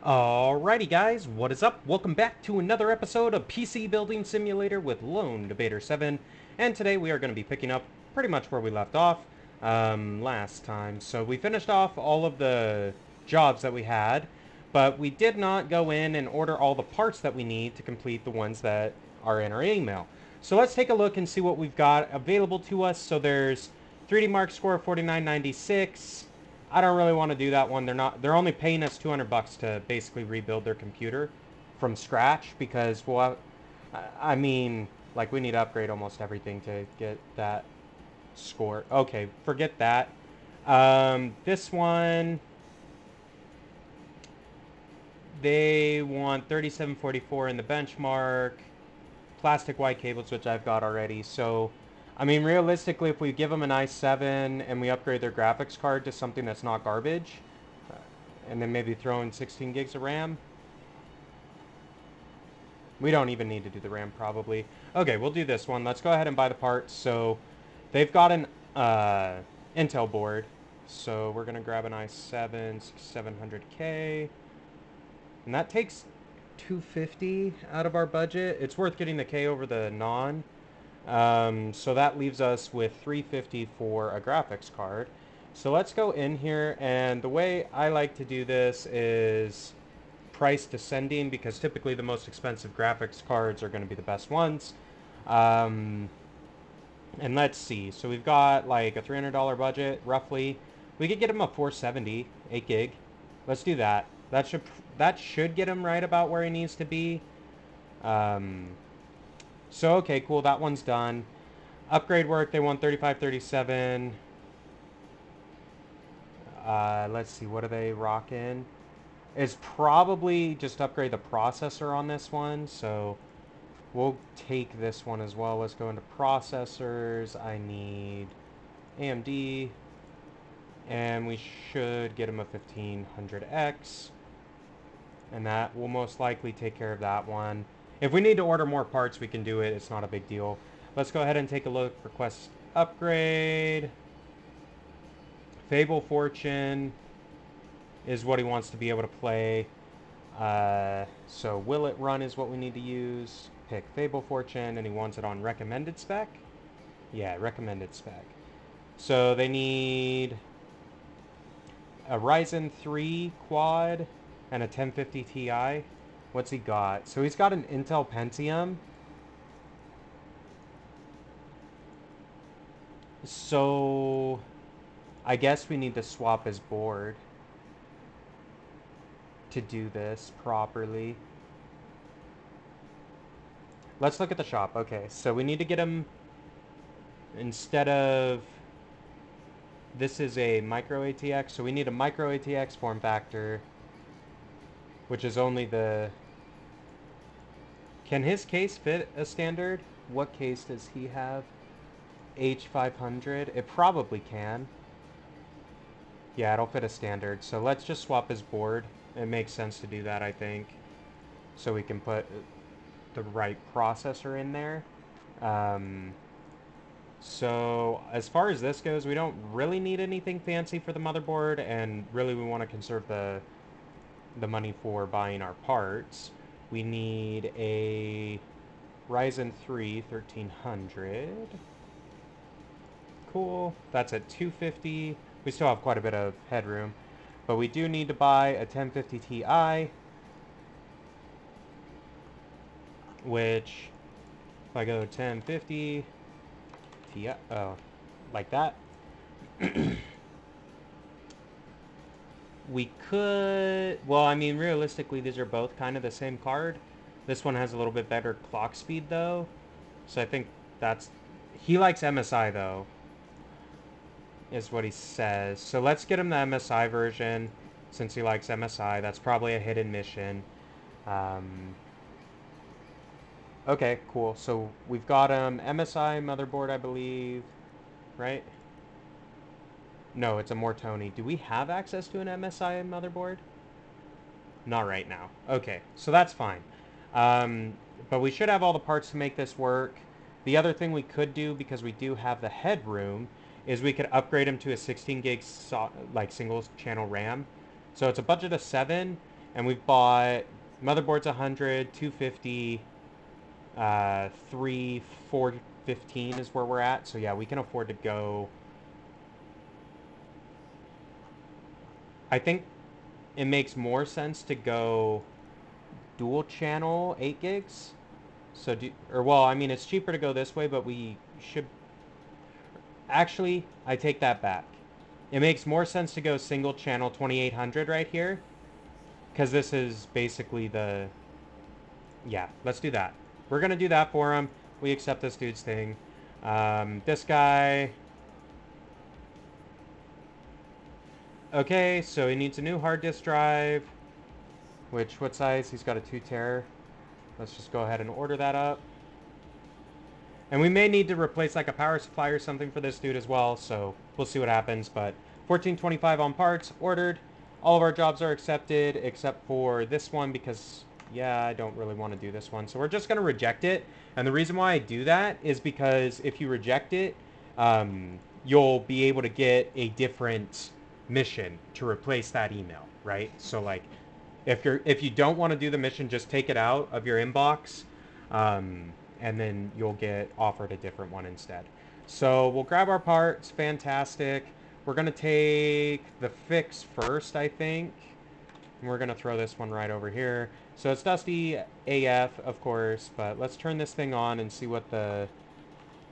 Alrighty guys, what is up? Welcome back to another episode of PC Building Simulator with Lone Debater 7. And today we are going to be picking up pretty much where we left off last time. So we finished off all of the jobs that we had, but we did not go in and order all the parts that we need to complete the ones that are in our email. So let's take a look and see what we've got available to us. So there's 3D Mark Score 4996. I don't really want to do that one. They're only paying us 200 bucks to basically rebuild their computer from scratch because, well, I mean, like we need to upgrade almost everything to get that score. Okay, forget that. This one, they want 3744 in the benchmark, plastic white cables, which I've got already. So, I mean, realistically, if we give them an i7 and we upgrade their graphics card to something that's not garbage, and then maybe throw in 16 gigs of RAM, we don't even need to do the RAM probably. Okay, we'll do this one. Let's go ahead and buy the parts. So, they've got an Intel board. So we're gonna grab an i7 700K, and that takes 250 out of our budget. It's worth getting the K over the non. So that leaves us with 350 for a graphics card. So let's go in here, and the way I like to do this is price descending because typically the most expensive graphics cards are going to be the best ones. Um, and let's see. So we've got like a $300 budget roughly. We could get him a 470, 8 gig. Let's do that. That should get him right about where he needs to be. Um, so okay, cool. That one's done. Upgrade work. They want 3537. Let's see. What are they rocking? It's probably just upgrade the processor on this one. So we'll take this one as well. Let's go into processors. I need AMD. And we should get him a 1500X. And that will most likely take care of that one. If we need to order more parts, we can do it. It's not a big deal. Let's go ahead and take a look. Request upgrade. Fable Fortune is what he wants to be able to play. So Will It Run is what we need to use. Pick Fable Fortune, and he wants it on recommended spec. Yeah, recommended spec. So they need a Ryzen 3 quad and a 1050 Ti. What's he got? So he's got an Intel Pentium. So I guess we need to swap his board to do this properly. Let's look at the shop. Okay, so we need to get him, instead of, this is a micro ATX, so we need a micro ATX form factor, which is only the, can his case fit a standard? What case does he have? H500? It probably can. Yeah, it'll fit a standard. So let's just swap his board. It makes sense to do that, I think. So we can put the right processor in there. So as far as this goes, we don't really need anything fancy for the motherboard, and really we want to conserve the money for buying our parts. We need a Ryzen 3 1300. Cool. That's at 250. We still have quite a bit of headroom. But we do need to buy a 1050 Ti, which, if I go 1050 Ti, oh, like that, we could, well, I mean, realistically, these are both kind of the same card. This one has a little bit better clock speed, though. So I think that's, he likes MSI, though, is what he says. So let's get him the MSI version, since he likes MSI. That's probably a hidden mission. Okay, cool. So we've got him MSI motherboard, I believe, right? No, it's a Mortoni. Do we have access to an MSI motherboard? Not right now. Okay, so that's fine. But we should have all the parts to make this work. The other thing we could do, because we do have the headroom, is we could upgrade him to a 16 gig like single channel RAM. So it's a budget of 7, And we've bought motherboards 100, 250, 3, 415 is where we're at. So yeah, we can afford to go. I think it makes more sense to go dual channel 8 gigs. So well, I mean, it's cheaper to go this way, but we should actually, I take that back. It makes more sense to go single channel 2800 right here, because this is basically the, yeah, let's do that. We're going to do that for him. We accept this dude's thing. This guy, okay, so he needs a new hard disk drive, which, what size? He's got a 2 tera. Let's just go ahead and order that up. And we may need to replace like a power supply or something for this dude as well, so we'll see what happens. But 1425 on parts, ordered. All of our jobs are accepted except for this one because, yeah, I don't really want to do this one. So we're just going to reject it. And the reason why I do that is because if you reject it, you'll be able to get a different mission to replace that email, right? So like if you don't want to do the mission, just take it out of your inbox. And then you'll get offered a different one instead. So we'll grab our parts. Fantastic. We're going to take the fix first, I think. And we're going to throw this one right over here. So it's dusty AF, of course, but let's turn this thing on and see what the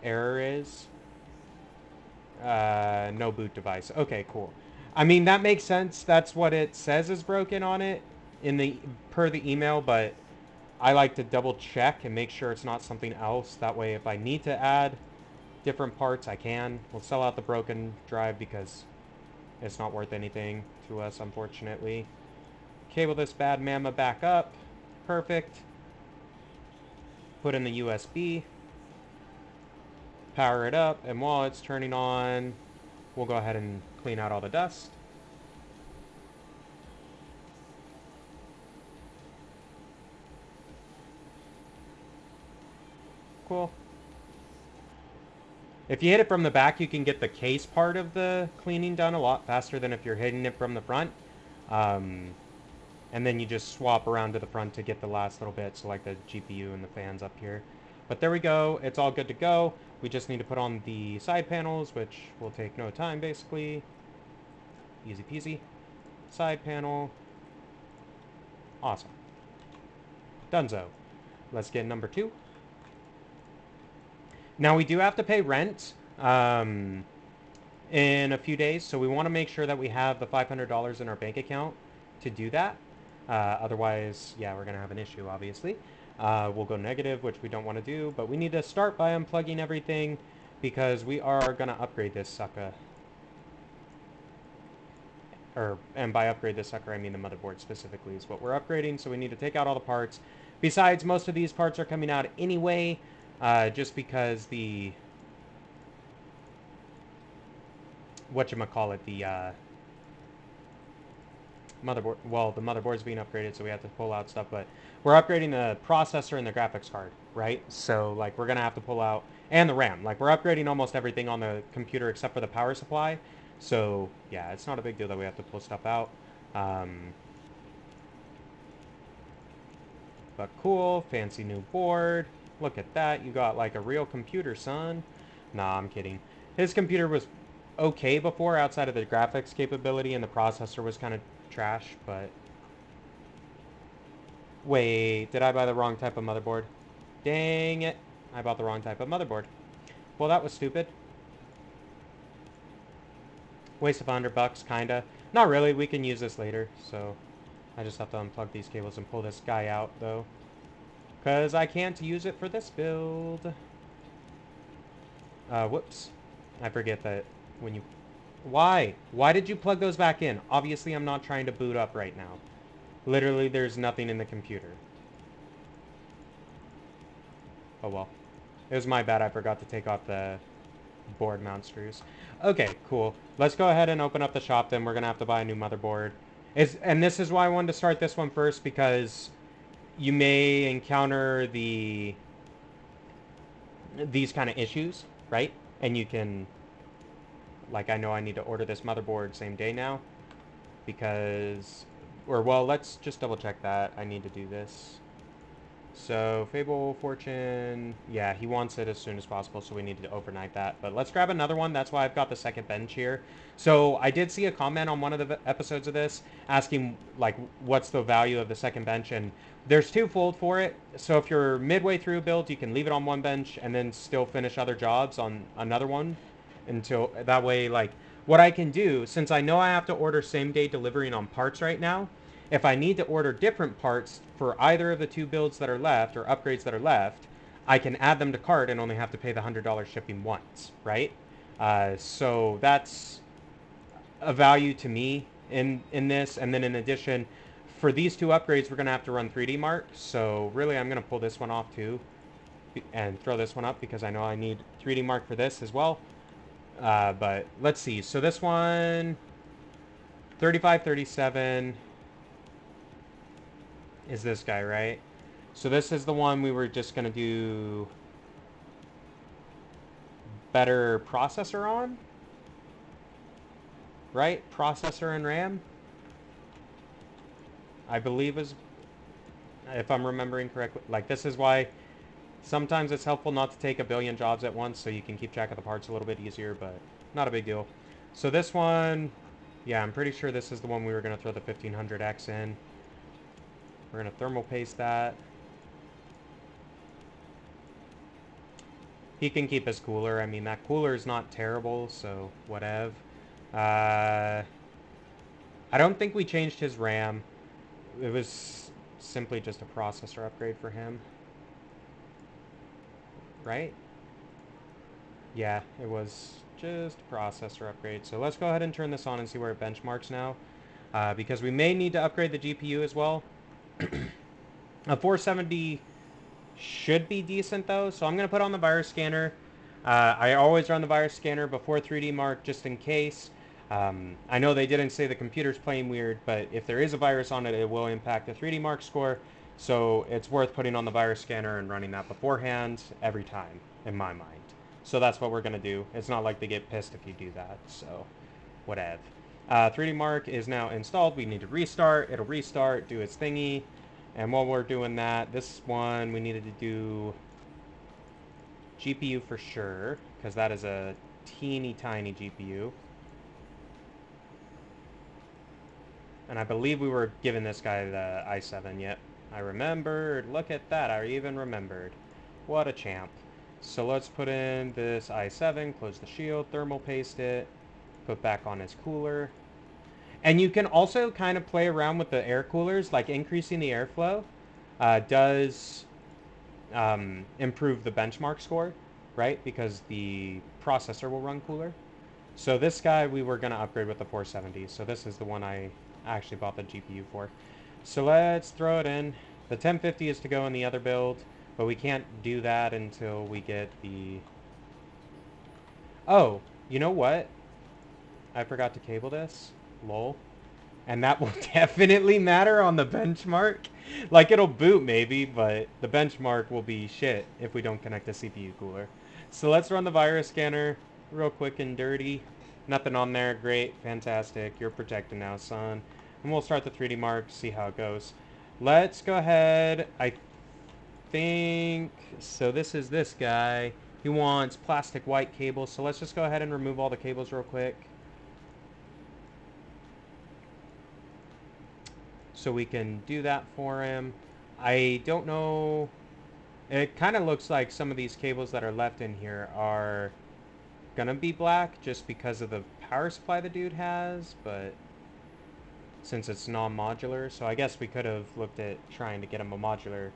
error is. No boot device. Okay, cool. I mean, that makes sense. That's what it says is broken on it per the email, but I like to double check and make sure it's not something else. That way, if I need to add different parts, I can. We'll sell out the broken drive because it's not worth anything to us, unfortunately. Cable this bad mama back up. Perfect. Put in the USB. Power it up, and while it's turning on, we'll go ahead and clean out all the dust. Cool. If you hit it from the back, you can get the case part of the cleaning done a lot faster than if you're hitting it from the front. And then you just swap around to the front to get the last little bit, so like the GPU and the fans up here. But there we go. It's all good to go. We just need to put on the side panels, which will take no time, basically. Easy peasy. Side panel. Awesome. Donezo. Let's get number 2. Now, we do have to pay rent in a few days, so we want to make sure that we have the $500 in our bank account to do that. Otherwise, yeah, we're going to have an issue, obviously. We'll go negative, which we don't want to do, but we need to start by unplugging everything because we are going to upgrade this sucker. And by upgrade this sucker, I mean the motherboard specifically is what we're upgrading, so we need to take out all the parts. Besides, most of these parts are coming out anyway, just because the whatchamacallit, the motherboard, well, the motherboard's being upgraded, so we have to pull out stuff, but we're upgrading the processor and the graphics card, right? So like we're gonna have to pull out, and the RAM, like we're upgrading almost everything on the computer except for the power supply. So yeah, it's not a big deal that we have to pull stuff out. But cool, fancy new board. Look at that, you got like a real computer, son. Nah, I'm kidding. His computer was okay before, outside of the graphics capability, and the processor was kind of trash, but... Wait, did I buy the wrong type of motherboard? Dang it, I bought the wrong type of motherboard. Well, that was stupid. Waste of $100, kinda. Not really, we can use this later, so... I just have to unplug these cables and pull this guy out, though. Because I can't use it for this build. Whoops. I forget that when you... Why? Why did you plug those back in? Obviously, I'm not trying to boot up right now. Literally, there's nothing in the computer. Oh, well. It was my bad. I forgot to take off the board mount screws. Okay, cool. Let's go ahead and open up the shop, then. We're going to have to buy a new motherboard. And this is why I wanted to start this one first, because you may encounter these kind of issues, right? And you can, like, I know I need to order this motherboard same day now, because Or, well, let's just double check that. I need to do this. So, Fable, Fortune, yeah, he wants it as soon as possible, so we need to overnight that. But let's grab another one. That's why I've got the second bench here. So, I did see a comment on one of the episodes of this asking, like, what's the value of the second bench, and there's twofold for it. So, if you're midway through a build, you can leave it on one bench and then still finish other jobs on another one until, that way, like, what I can do, since I know I have to order same-day delivering on parts right now, if I need to order different parts for either of the two builds that are left or upgrades that are left, I can add them to cart and only have to pay the $100 shipping once, right? So that's a value to me in this. And then in addition, for these two upgrades, we're going to have to run 3D Mark. So really, I'm going to pull this one off too and throw this one up because I know I need 3D Mark for this as well. But let's see. So this one, 3537 is this guy, right? So this is the one we were just going to do better processor on, right? Processor and RAM, I believe, is, if I'm remembering correctly. Like, this is why sometimes it's helpful not to take a billion jobs at once so you can keep track of the parts a little bit easier, but not a big deal. So this one, yeah, I'm pretty sure this is the one we were going to throw the 1500X in. We're going to thermal paste that. He can keep his cooler. I mean, that cooler is not terrible, so whatever. I don't think we changed his RAM. It was simply just a processor upgrade for him. Right? Yeah, it was just a processor upgrade. So let's go ahead and turn this on and see where it benchmarks now. Because we may need to upgrade the GPU as well. A 470 should be decent though, so I'm going to put on the virus scanner. I always run the virus scanner before 3D Mark just in case. I know they didn't say the computer's playing weird, but if there is a virus on it, it will impact the 3D Mark score. So it's worth putting on the virus scanner and running that beforehand every time, in my mind. So that's what we're going to do. It's not like they get pissed if you do that, so whatever. 3D Mark is now installed. We need to restart. It'll restart, do its thingy. And while we're doing that, this one we needed to do GPU for sure, because that is a teeny tiny GPU. And I believe we were giving this guy the i7. Yep, I remembered. Look at that. I even remembered. What a champ. So let's put in this i7, close the shield, thermal paste it, put back on his cooler. And you can also kind of play around with the air coolers, like increasing the airflow does improve the benchmark score, right? Because the processor will run cooler. So this guy we were going to upgrade with the 470. So this is the one I actually bought the GPU for. So let's throw it in. The 1050 is to go in the other build, but we can't do that until we get the... Oh, you know what? I forgot to cable this. Lol. And that will definitely matter on the benchmark. Like, it'll boot maybe, but the benchmark will be shit if we don't connect a CPU cooler. So let's run the virus scanner real quick and dirty. Nothing on there. Great. Fantastic. You're protected now, son. And we'll start the 3D Mark, see how it goes. Let's go ahead. I think... So this is this guy. He wants plastic white cables. So let's just go ahead and remove all the cables real quick. So we can do that for him. I don't know. It kind of looks like some of these cables that are left in here are gonna be black just because of the power supply the dude has, but since it's non-modular, so I guess we could have looked at trying to get him a modular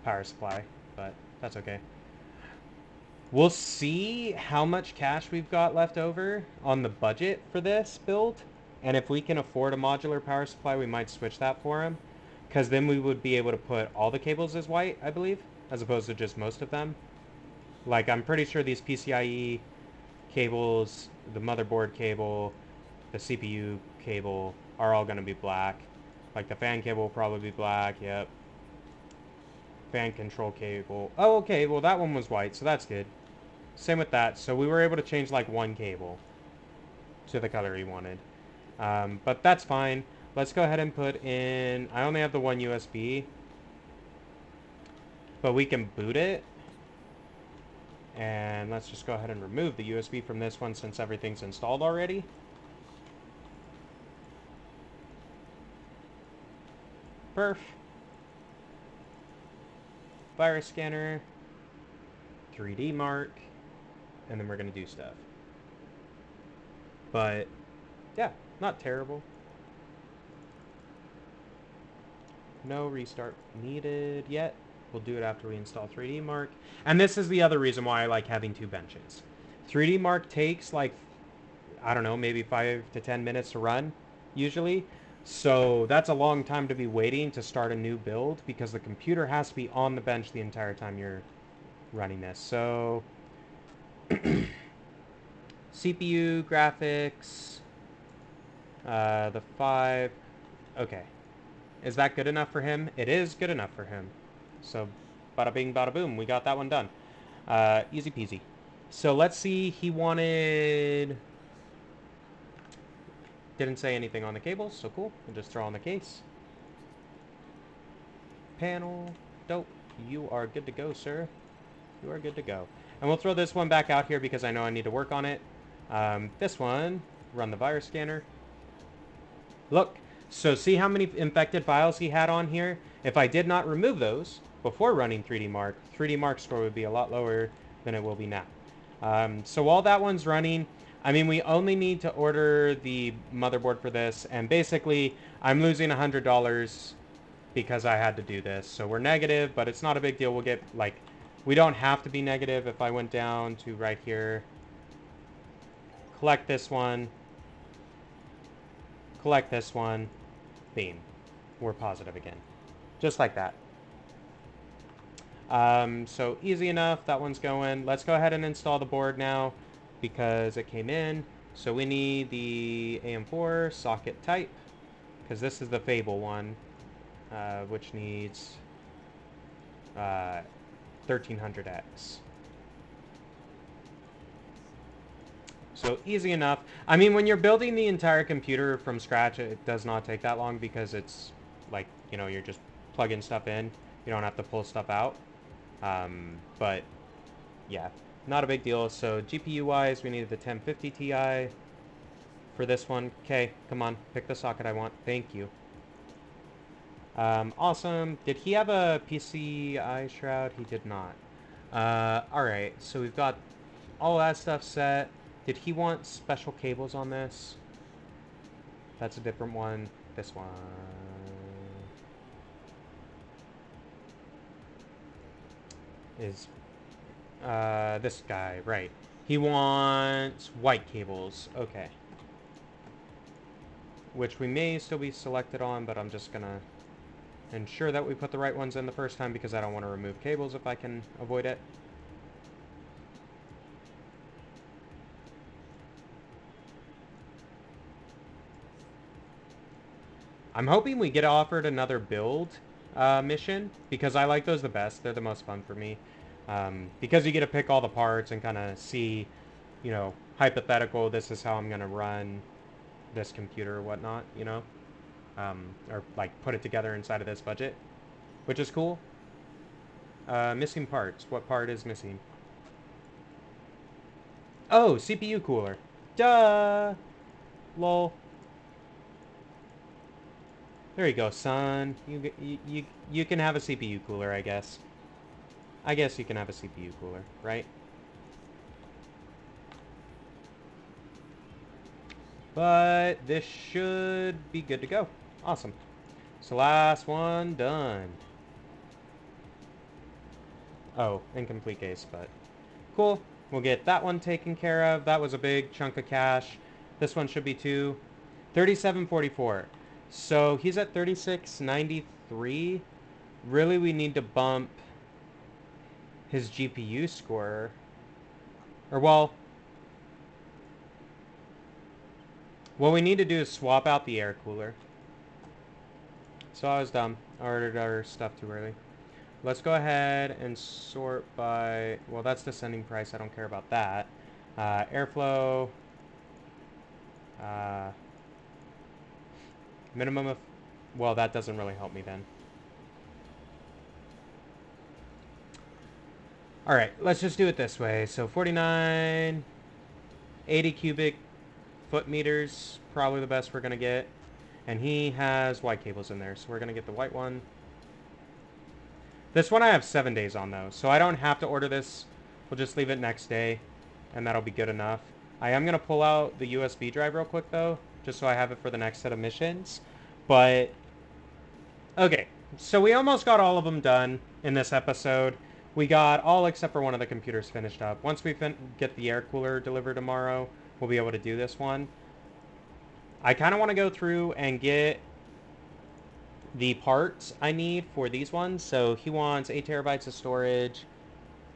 power supply, but that's okay. We'll see how much cash we've got left over on the budget for this build. And if we can afford a modular power supply, we might switch that for him. Because then we would be able to put all the cables as white, I believe, as opposed to just most of them. Like, I'm pretty sure these PCIe cables, the motherboard cable, the CPU cable are all going to be black. Like, the fan cable will probably be black, yep. Fan control cable. Oh, okay, well, that one was white, so that's good. Same with that. So we were able to change, like, one cable to the color he wanted. But that's fine. Let's go ahead and put in... I only have the one USB, but we can boot it. And let's just go ahead and remove the USB from this one since everything's installed already. Perf. Virus scanner. 3D mark. And then we're going to do stuff. But, yeah, not terrible. No restart needed yet. We'll do it after we install 3D Mark. And this is the other reason why I like having two benches. 3D Mark takes like, I don't know, maybe 5 to 10 minutes to run, usually. So that's a long time to be waiting to start a new build because the computer has to be on the bench the entire time you're running this. So, CPU, graphics, the 5, okay. Is that good enough for him? It is good enough for him. So, bada bing, bada boom. We got that one done. Easy peasy. So, let's see. He wanted... Didn't say anything on the cables, so cool. We'll just throw on the case. Panel. Dope. You are good to go, sir. You are good to go. And we'll throw this one back out here because I know I need to work on it. This one, run the virus scanner. Look. So see how many infected files he had on here? If I did not remove those before running 3D Mark, 3D Mark score would be a lot lower than it will be now. So while that one's running, I mean, we only need to order the motherboard for this, and basically I'm losing $100 because I had to do this. So we're negative, but it's not a big deal. We'll get, like, we don't have to be negative. If I went down to right here, collect this one, collect this one, beam. We're positive again. Just like that. So easy enough. That one's going. Let's go ahead and install the board now because it came in. So we need the AM4 socket type because this is the Fable one, which needs 1300X. So easy enough. I mean, when you're building the entire computer from scratch, it does not take that long because it's like, you know, you're just plugging stuff in. You don't have to pull stuff out. But yeah, not a big deal. So GPU wise, we needed the 1050 Ti for this one. Okay, come on, pick the socket I want. Thank you. Awesome. Did he have a PCI shroud? He did not. Alright, so we've got all that stuff set. Did he want special cables on this? That's a different one. This one. Is this guy, right. He wants white cables. Okay. Which we may still be selected on, but I'm just gonna ensure that we put the right ones in the first time because I don't want to remove cables if I can avoid it. I'm hoping we get offered another build mission because I like those the best. They're the most fun for me. Because you get to pick all the parts and kind of see, you know, hypothetical, this is how I'm going to run this computer or whatnot, you know. Or like put it together inside of this budget, which is cool. Missing parts. What part is missing? Oh, CPU cooler. Duh! Lol. There you go, son. You can have a CPU cooler, I guess. I guess you can have a CPU cooler, right? But this should be good to go. Awesome. So last one done. Oh, incomplete case, but cool. We'll get that one taken care of. That was a big chunk of cash. This one should be too. 3744. So he's at 3693. Really, we need to bump his GPU score. Or, well, what we need to do is swap out the air cooler. So I was dumb. I ordered our stuff too early. Let's go ahead and sort by... Well, that's the sending price. I don't care about that. Airflow. Minimum of... Well, that doesn't really help me then. Alright, let's just do it this way. So 49... 80 cubic foot meters, probably the best we're going to get. And he has white cables in there, so we're going to get the white one. This one I have 7 days on, though, so I don't have to order this. We'll just leave it next day, and that'll be good enough. I am going to pull out the USB drive real quick, though, just so I have it for the next set of missions. But, okay, so we almost got all of them done in this episode. We got all except for one of the computers finished up. Once we get the air cooler delivered tomorrow, we'll be able to do this one. I kind of want to go through and get the parts I need for these ones. So he wants 8 terabytes of storage.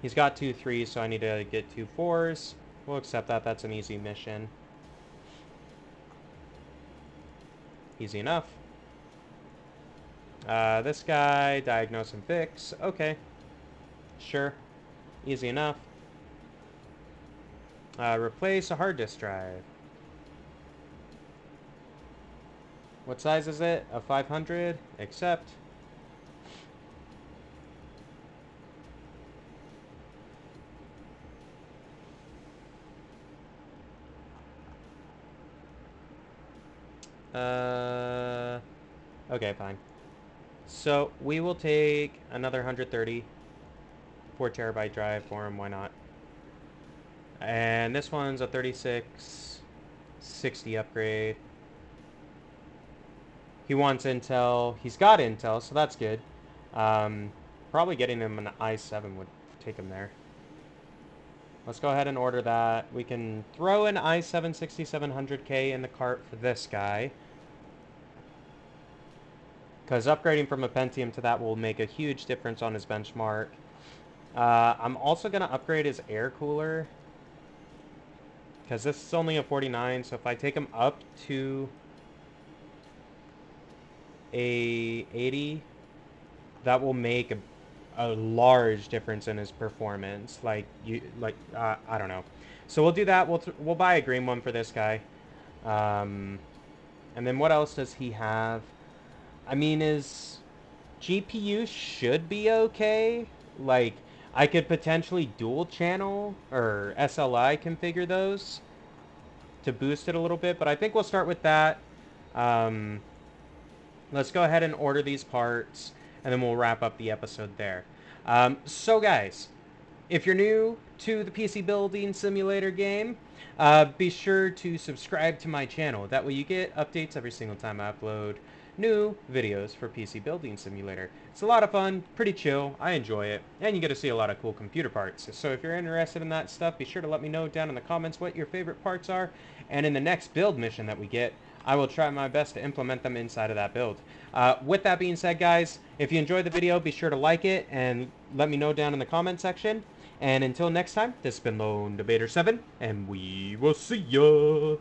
He's got 2 3s, so I need to get 2 4s. We'll accept that. That's an easy mission. Easy enough. This guy, diagnose and fix. Okay. Sure. Easy enough. Replace a hard disk drive. What size is it? A 500? Accept. Okay, fine. So we will take another 130 4 terabyte drive for him. Why not? And this one's a 3660 upgrade. He wants Intel. He's got Intel, so that's good. Probably getting him an i7 would take him there. Let's go ahead and order that. We can throw an i7 6700K in the cart for this guy, because upgrading from a Pentium to that will make a huge difference on his benchmark. I'm also going to upgrade his air cooler, because this is only a 49, so if I take him up to a 80, that will make a large difference in his performance. I don't know. So we'll do that. We'll buy a green one for this guy. And then what else does he have? I mean, his GPU should be okay. Like, I could potentially dual channel or SLI configure those to boost it a little bit, but I think we'll start with that. Let's go ahead and order these parts, and then we'll wrap up the episode there. So guys, if you're new to the PC Building Simulator game, be sure to subscribe to my channel. That way you get updates every single time I upload new videos for PC Building Simulator. It's a lot of fun, pretty chill, I enjoy it, and you get to see a lot of cool computer parts. So if you're interested in that stuff, be sure to let me know down in the comments what your favorite parts are, and in the next build mission that we get, I will try my best to implement them inside of that build. With that being said, guys, if you enjoyed the video, be sure to like it and let me know down in the comment section. And until next time, this has been Lone Debater 7, and we will see ya!